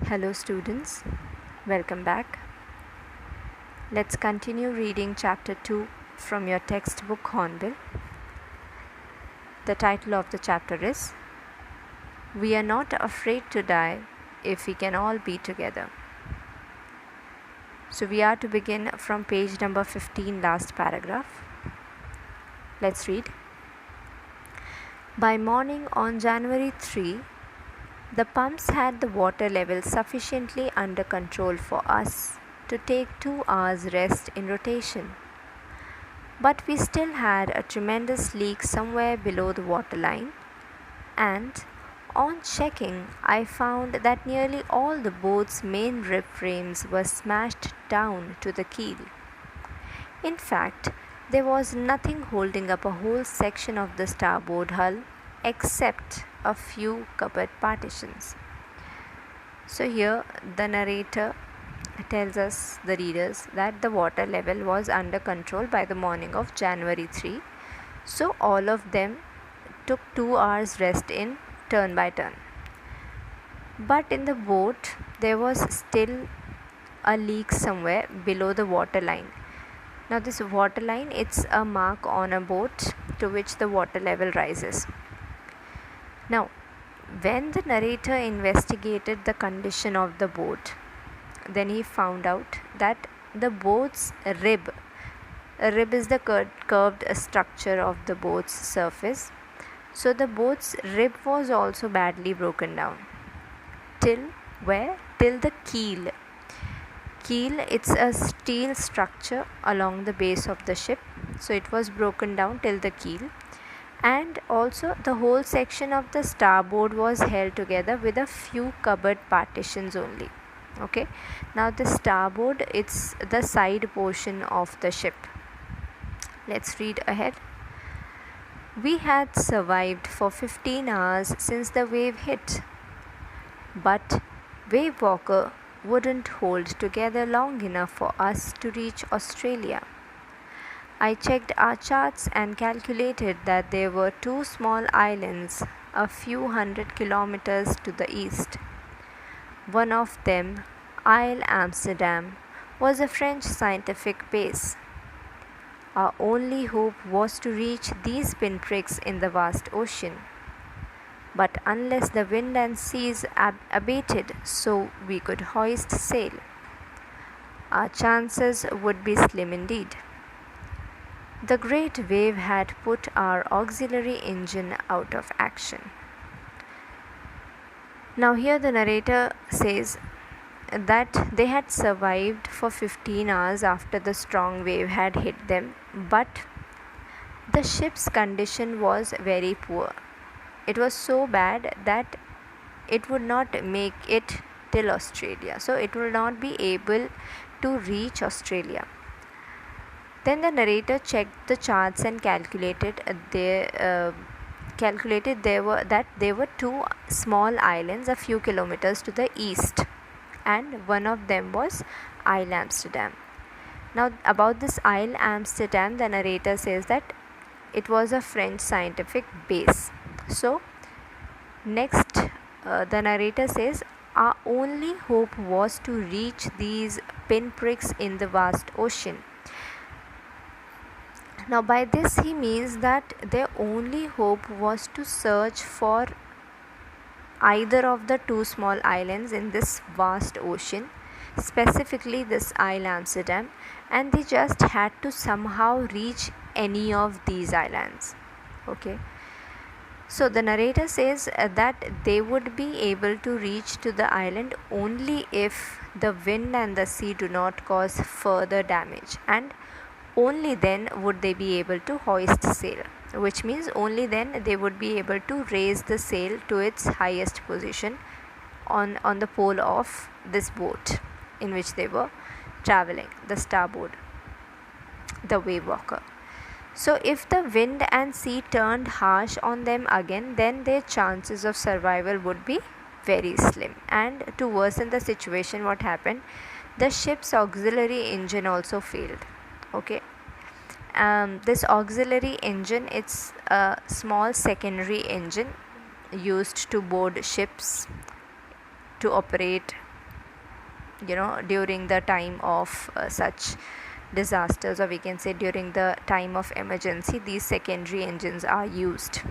Hello students, welcome back. Let's continue reading chapter 2 from your textbook Hornbill. The title of the chapter is We Are Not Afraid to Die If We Can All Be Together. So we are to begin from page number 15, last paragraph. Let's read. By morning on January 3, the pumps had the water level sufficiently under control for us to take 2 hours rest in rotation. But we still had a tremendous leak somewhere below the waterline, and on checking, I found that nearly all the boat's main rib frames were smashed down to the keel. In fact, there was nothing holding up a whole section of the starboard hull except a few cupboard partitions. So here the narrator tells us, the readers, that the water level was under control by the morning of January 3. So all of them took 2 hours rest in turn by turn. But in the boat there was still a leak somewhere below the water line. Now this water line, it's a mark on a boat to which the water level rises. Now when the narrator investigated the condition of the boat, then he found out that the boat's rib, a rib is the curved structure of the boat's surface. So the boat's rib was also badly broken down. Till where? Till the keel. Keel, it's a steel structure along the base of the ship. So it was broken down till the keel. And also the whole section of the starboard was held together with a few cupboard partitions only. Okay, now the starboard, it's the side portion of the ship. Let's read ahead. We had survived for 15 hours since the wave hit, but Wave Walker wouldn't hold together long enough for us to reach Australia. I checked our charts and calculated that there were 2 small islands a few hundred kilometers to the east. One of them, Isle Amsterdam, was a French scientific base. Our only hope was to reach these pinpricks in the vast ocean. But unless the wind and seas abated so we could hoist sail, our chances would be slim indeed. The great wave had put our auxiliary engine out of action. Now here the narrator says that they had survived for 15 hours after the strong wave had hit them, but the ship's condition was very poor. It was so bad that it would not make it till Australia. So it will not be able to reach Australia. Then the narrator checked the charts and calculated there were 2 small islands a few kilometers to the east, and one of them was Isle Amsterdam. Now about this Isle Amsterdam, the narrator says that it was a French scientific base. So next the narrator says our only hope was to reach these pinpricks in the vast ocean. Now by this he means that their only hope was to search for either of the 2 small islands in this vast ocean, specifically this Isle Amsterdam, and they just had to somehow reach any of these islands. Okay, so the narrator says that they would be able to reach to the island only if the wind and the sea do not cause further damage, and only then would they be able to hoist sail, which means only then they would be able to raise the sail to its highest position on the pole of this boat in which they were traveling, the starboard, the Wave Walker. So if the wind and sea turned harsh on them again, then their chances of survival would be very slim. And to worsen the situation, what happened? The ship's auxiliary engine also failed. Okay, this auxiliary engine, it's a small secondary engine used to board ships to operate during the time of such disasters, or we can say during the time of emergency, these secondary engines are used.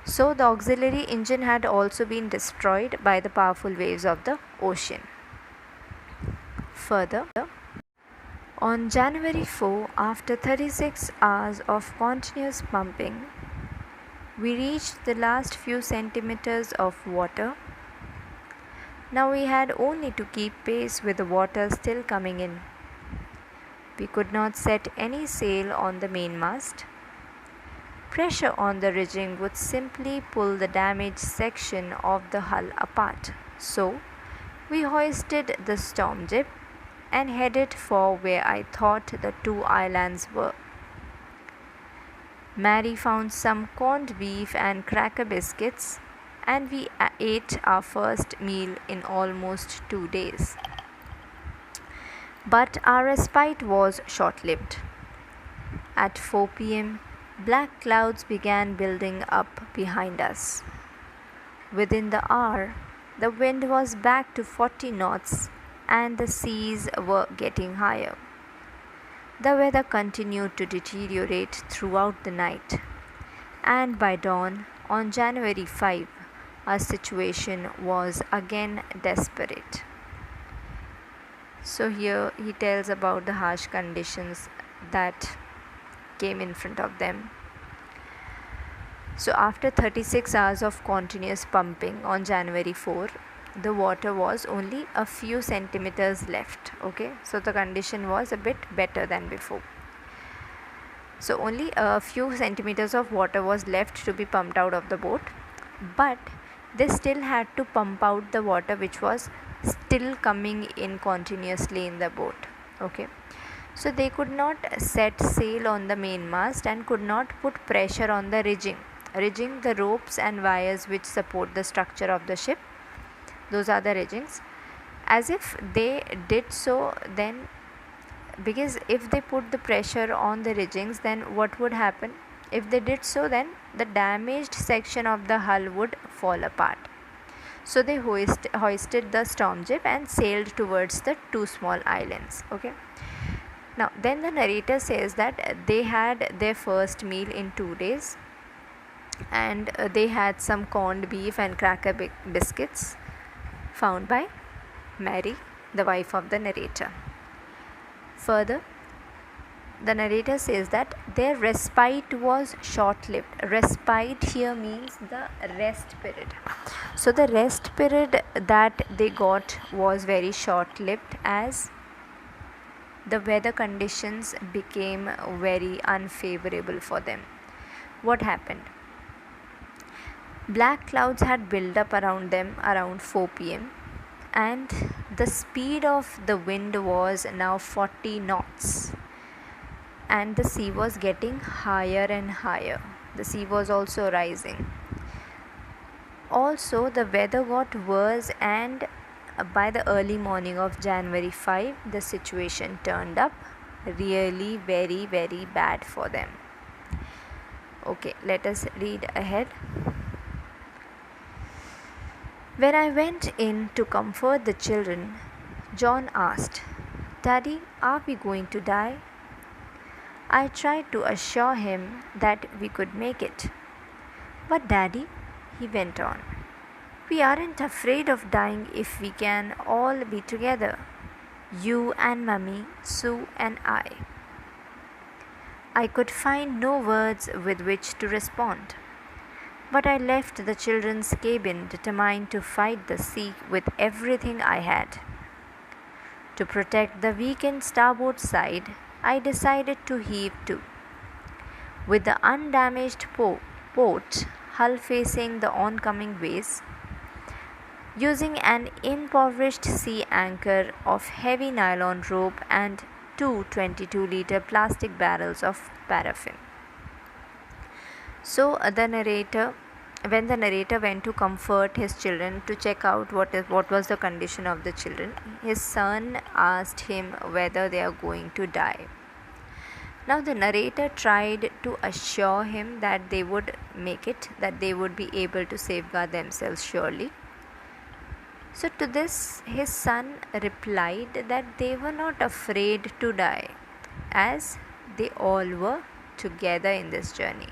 So the auxiliary engine had also been destroyed by the powerful waves of the ocean. Further, on January 4, after 36 hours of continuous pumping, we reached the last few centimeters of water. Now we had only to keep pace with the water still coming in. We could not set any sail on the mainmast. Pressure on the rigging would simply pull the damaged section of the hull apart. So, we hoisted the storm jib and headed for where I thought the two islands were. Mary found some corned beef and cracker biscuits, and we ate our first meal in almost 2 days. But our respite was short-lived. At 4 p.m., black clouds began building up behind us. Within the hour, the wind was back to 40 knots and the seas were getting higher. The weather continued to deteriorate throughout the night, and by dawn on January 5, our situation was again desperate. So here he tells about the harsh conditions that came in front of them. So after 36 hours of continuous pumping on January 4, the water was only a few centimeters left. Okay, so the condition was a bit better than before. So only a few centimeters of water was left to be pumped out of the boat, but they still had to pump out the water which was still coming in continuously in the boat. Okay, so they could not set sail on the mainmast and could not put pressure on the rigging, the ropes and wires which support the structure of the ship. Those are the riggings. As if they did so, then because if they put the pressure on the riggings, then what would happen? If they did so, then the damaged section of the hull would fall apart. So they hoisted the storm jib and sailed towards the two small islands. Okay. Now then the narrator says that they had their first meal in 2 days, and they had some corned beef and cracker biscuits found by Mary, the wife of the narrator. Further, the narrator says that their respite was short-lived. Respite here means the rest period. So the rest period that they got was very short-lived, as the weather conditions became very unfavorable for them. What happened? Black clouds had built up around them around 4 p.m. and the speed of the wind was now 40 knots, and the sea was getting higher and higher. The sea was also rising. Also, the weather got worse, and by the early morning of January 5, the situation turned up really very, very bad for them. Okay, let us read ahead. When I went in to comfort the children, John asked, "Daddy, are we going to die?" I tried to assure him that we could make it. "But Daddy," he went on, "we aren't afraid of dying if we can all be together. You and Mummy, Sue and I." I could find no words with which to respond. But I left the children's cabin determined to fight the sea with everything I had. To protect the weakened starboard side, I decided to heave to. With the undamaged port hull facing the oncoming waves, using an impoverished sea anchor of heavy nylon rope and two 22-liter plastic barrels of paraffin. So when the narrator went to comfort his children to check out what was the condition of the children, his son asked him whether they are going to die. Now the narrator tried to assure him that they would make it, that they would be able to safeguard themselves surely. So to this his son replied that they were not afraid to die, as they all were together in this journey.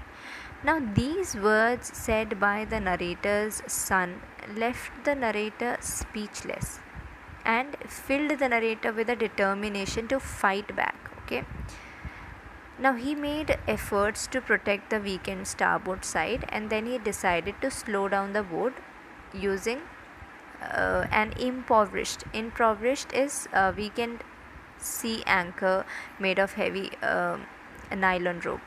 Now, these words said by the narrator's son left the narrator speechless and filled the narrator with a determination to fight back. Okay. Now, he made efforts to protect the weakened starboard side, and then he decided to slow down the boat using an improvised is a weakened sea anchor made of heavy nylon rope.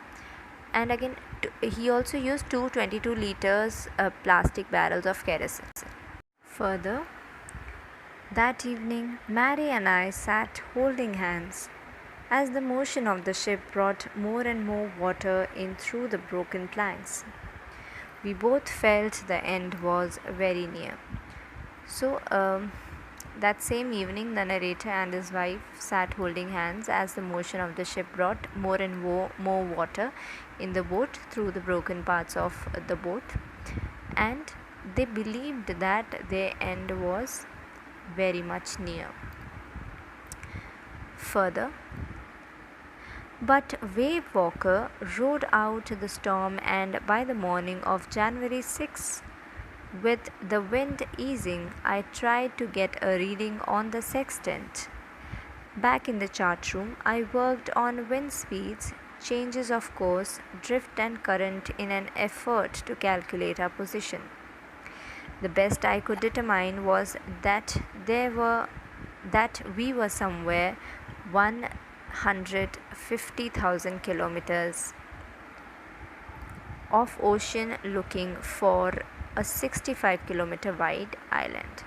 And again, he also used two 22 liters plastic barrels of kerosene. Further, that evening, Mary and I sat holding hands as the motion of the ship brought more and more water in through the broken planks. We both felt the end was very near. So, that same evening, the narrator and his wife sat holding hands as the motion of the ship brought more and more water in the boat through the broken parts of the boat, and they believed that their end was very much near. Further, but Wave Walker rode out the storm, and by the morning of January 6, with the wind easing, I tried to get a reading on the sextant. Back in the chart room, I worked on wind speeds, changes of course, drift and current in an effort to calculate our position. The best I could determine was that we were somewhere 150,000 kilometers of ocean looking for a 65-kilometer wide island.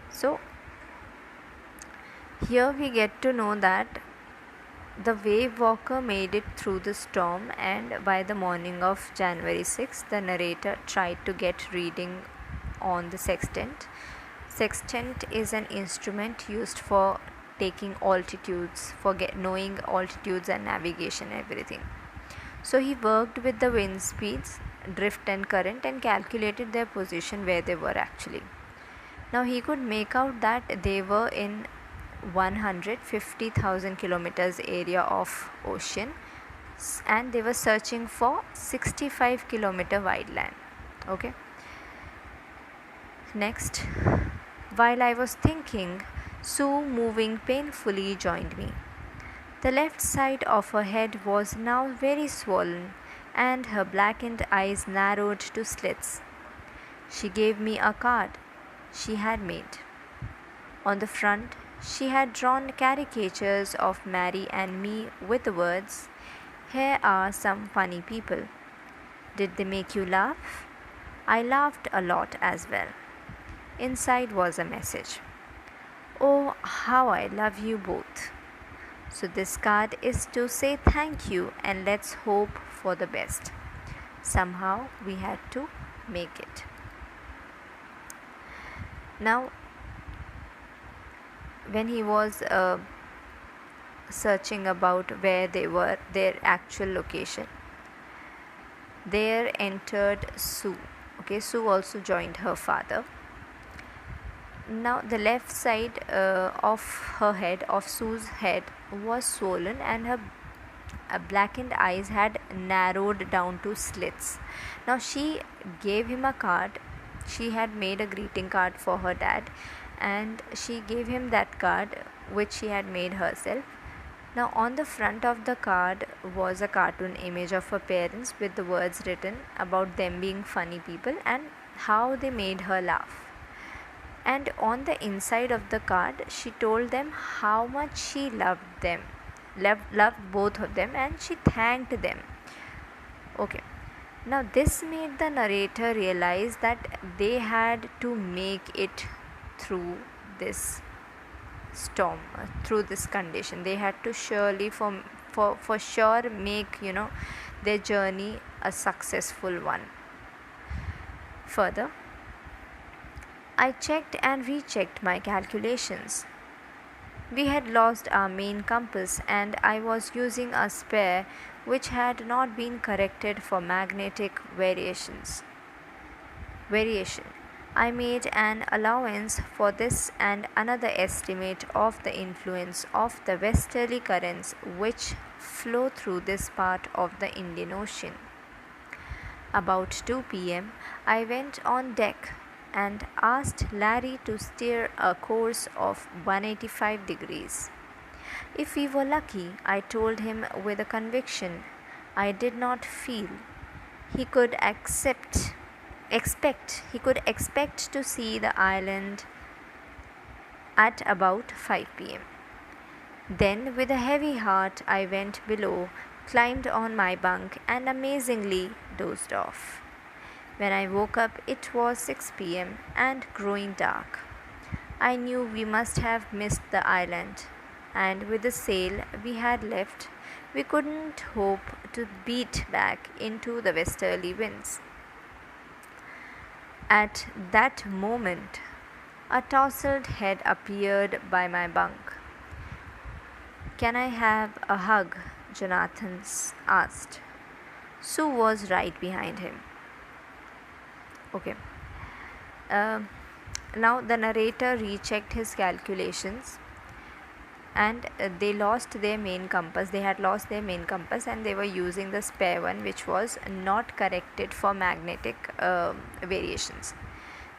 So here we get to know that the Wave Walker made it through the storm, and by the morning of January 6, the narrator tried to get reading on the sextant. Sextant is an instrument used for taking altitudes, for knowing altitudes and navigation, everything. So he worked with the wind speeds, drift and current, and calculated their position where they were actually. Now he could make out that they were in 150,000 kilometers area of ocean, and they were searching for 65-kilometer wide land. Okay. Next, while I was thinking, Sue, moving painfully, joined me. The left side of her head was now very swollen, and her blackened eyes narrowed to slits. She gave me a card she had made. On the front, she had drawn caricatures of Mary and me with the words, "Here are some funny people. Did they make you laugh?" I laughed a lot as well. Inside was a message. "Oh, how I love you both." So this card is to say thank you and let's hope for the best. Somehow we had to make it. Now, when he was searching about where they were, their actual location, there entered Sue. Okay, Sue also joined her father. Now the left side of her head, of Sue's head, was swollen, and her blackened eyes had narrowed down to slits. Now she gave him a card. She had made a greeting card for her dad, and she gave him that card which she had made herself. Now on the front of the card was a cartoon image of her parents with the words written about them being funny people and how they made her laugh. And on the inside of the card, she told them how much she loved them, loved both of them, and she thanked them. Okay. Now this made the narrator realize that they had to make it through this storm, through this condition. They had to surely for sure make their journey a successful one. Further, I checked and rechecked my calculations. We had lost our main compass, and I was using a spare which had not been corrected for magnetic variation. I made an allowance for this and another estimate of the influence of the westerly currents which flow through this part of the Indian Ocean. About 2 p.m., I went on deck and asked Larry to steer a course of 185 degrees. If we were lucky, I told him with a conviction I did not feel, he could expect to see the island at about 5 p.m. Then, with a heavy heart, I went below, climbed on my bunk, and amazingly dozed off. When I woke up, it was 6 p.m. and growing dark. I knew we must have missed the island, and with the sail we had left, we couldn't hope to beat back into the westerly winds. At that moment, a tousled head appeared by my bunk. "Can I have a hug?" Jonathan asked. Sue was right behind him. Okay. Uh, Now the narrator rechecked his calculations, and they lost their main compass. They had lost their main compass and they were using the spare one, which was not corrected for magnetic variations.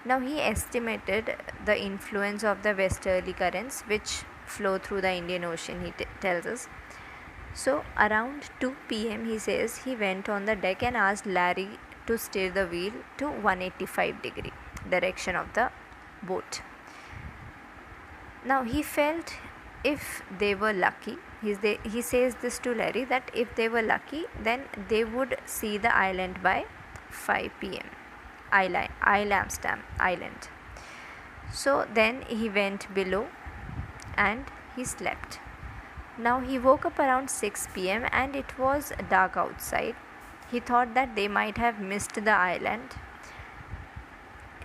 Now he estimated the influence of the westerly currents which flow through the Indian Ocean, he tells us. So around 2 p.m. he says he went on the deck and asked Larry to steer the wheel to 185 degree direction of the boat. Now he felt if they were lucky, he says this to Larry, that if they were lucky then they would see the island by 5 p.m. Islamstam Island. So then he went below and he slept. Now he woke up around 6 p.m. and it was dark outside. He thought that they might have missed the island,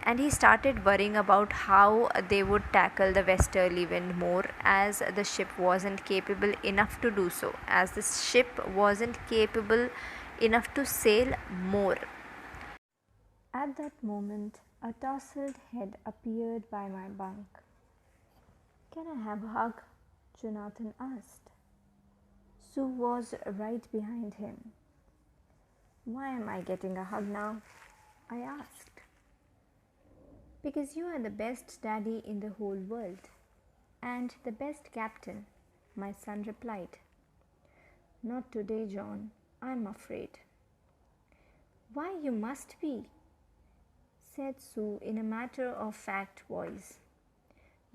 and he started worrying about how they would tackle the westerly wind more, as the ship wasn't capable enough to do so, as the ship wasn't capable enough to sail more. At that moment, a tousled head appeared by my bunk. "Can I have a hug?" Jonathan asked. Sue was right behind him. "Why am I getting a hug now?" I asked. "Because you are the best daddy in the whole world, and the best captain," my son replied. "Not today, John. I'm afraid." "Why, you must be," said Sue in a matter-of-fact voice.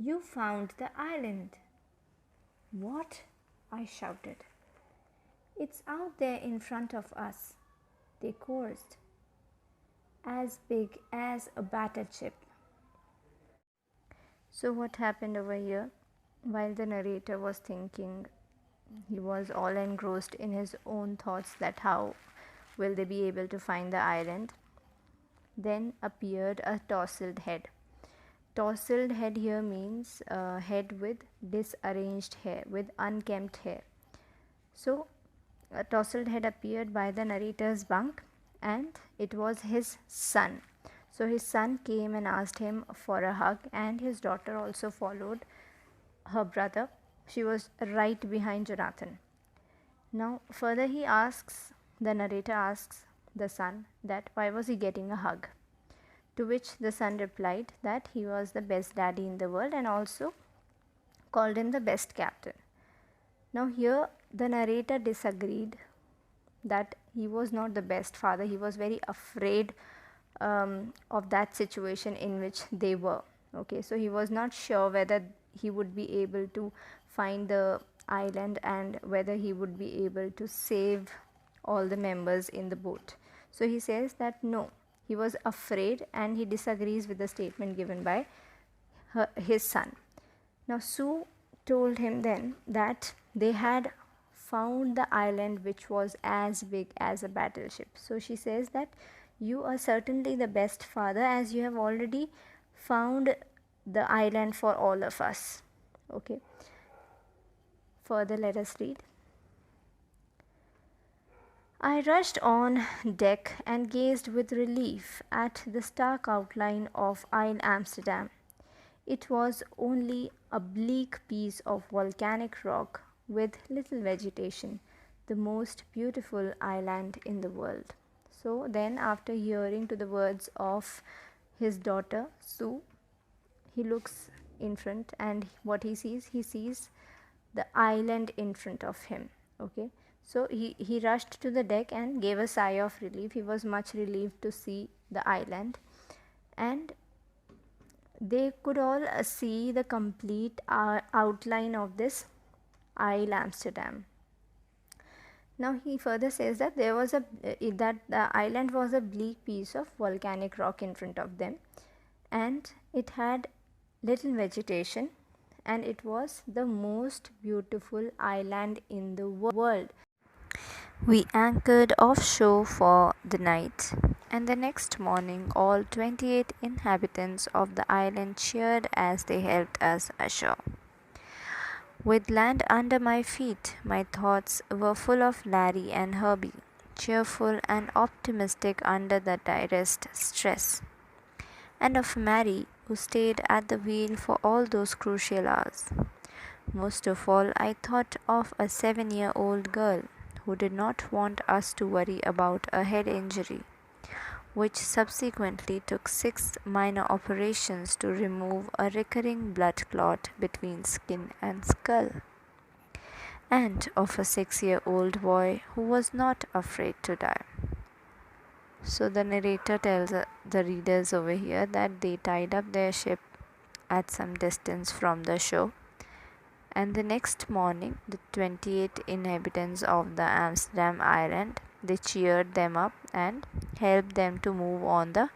"You found the island." "What?" I shouted. "It's out there in front of us," they chorused. "As big as a battleship." So what happened over here? While the narrator was thinking, he was all engrossed in his own thoughts that how will they be able to find the island. Then appeared a tousled head. Tousled head here means head with disarranged hair, with unkempt hair. So a tousled head appeared by the narrator's bunk, and it was his son. So his son came and asked him for a hug, and his daughter also followed her brother. She was right behind Jonathan. Now further the narrator asks the son that why was he getting a hug, to which the son replied that he was the best daddy in the world and also called him the best captain. Now here the narrator disagreed that he was not the best father. He was very afraid of that situation in which they were. Okay, so he was not sure whether he would be able to find the island and whether he would be able to save all the members in the boat. So he says that no, he was afraid, and he disagrees with the statement given by his son. Now Sue told him then that they had found the island which was as big as a battleship. So she says that you are certainly the best father, as you have already found the island for all of us. Okay. Further, let us read. I rushed on deck and gazed with relief at the stark outline of Isle Amsterdam. It was only a bleak piece of volcanic rock with little vegetation, the most beautiful island in the world. So then, after hearing to the words of his daughter Sue, he looks in front, and what he sees the island in front of him. Okay, so he rushed to the deck and gave a sigh of relief. He was much relieved to see the island, and they could all see the complete outline of this Isle Amsterdam. Now he further says that there was that the island was a bleak piece of volcanic rock in front of them, and it had little vegetation, and it was the most beautiful island in the world. We anchored offshore for the night, and the next morning all 28 inhabitants of the island cheered as they helped us ashore. With land under my feet, my thoughts were full of Larry and Herbie, cheerful and optimistic under the direst stress, and of Mary, who stayed at the wheel for all those crucial hours. Most of all, I thought of a 7-year-old girl who did not want us to worry about a head injury, which subsequently took 6 minor operations to remove a recurring blood clot between skin and skull, and of a 6-year-old boy who was not afraid to die. So the narrator tells the readers over here that they tied up their ship at some distance from the shore, and the next morning the 28 inhabitants of the Amsterdam island, they cheered them up and helped them to move on the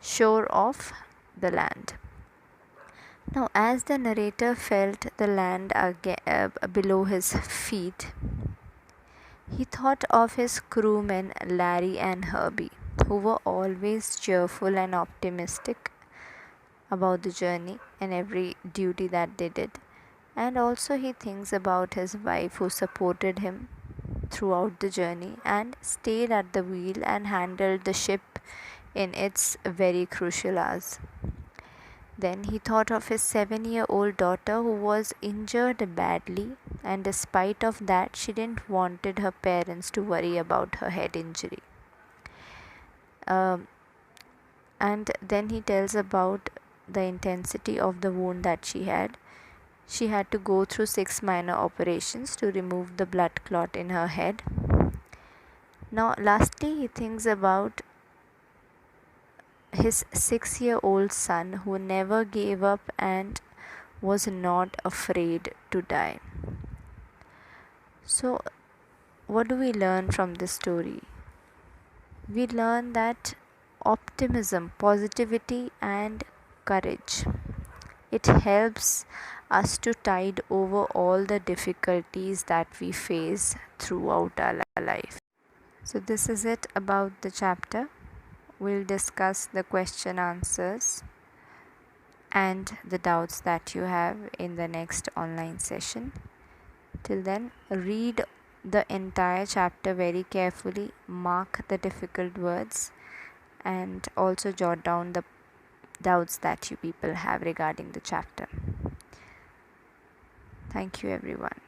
shore of the land. Now, as the narrator felt the land below his feet, he thought of his crewmen Larry and Herbie, who were always cheerful and optimistic about the journey and every duty that they did. And also he thinks about his wife, who supported him throughout the journey and stayed at the wheel and handled the ship in its very crucial hours. Then he thought of his 7-year-old daughter, who was injured badly, and despite of that she didn't wanted her parents to worry about her head injury. And then he tells about the intensity of the wound that she had. She had to go through 6 minor operations to remove the blood clot in her head. Now, lastly, he thinks about his 6-year-old son, who never gave up and was not afraid to die. So, what do we learn from this story? We learn that optimism, positivity, and courage, it helps us to tide over all the difficulties that we face throughout our life. So this is it about the chapter. We'll discuss the question answers and the doubts that you have in the next online session. Till then, read the entire chapter very carefully, mark the difficult words, and also jot down the doubts that you people have regarding the chapter. Thank you, everyone.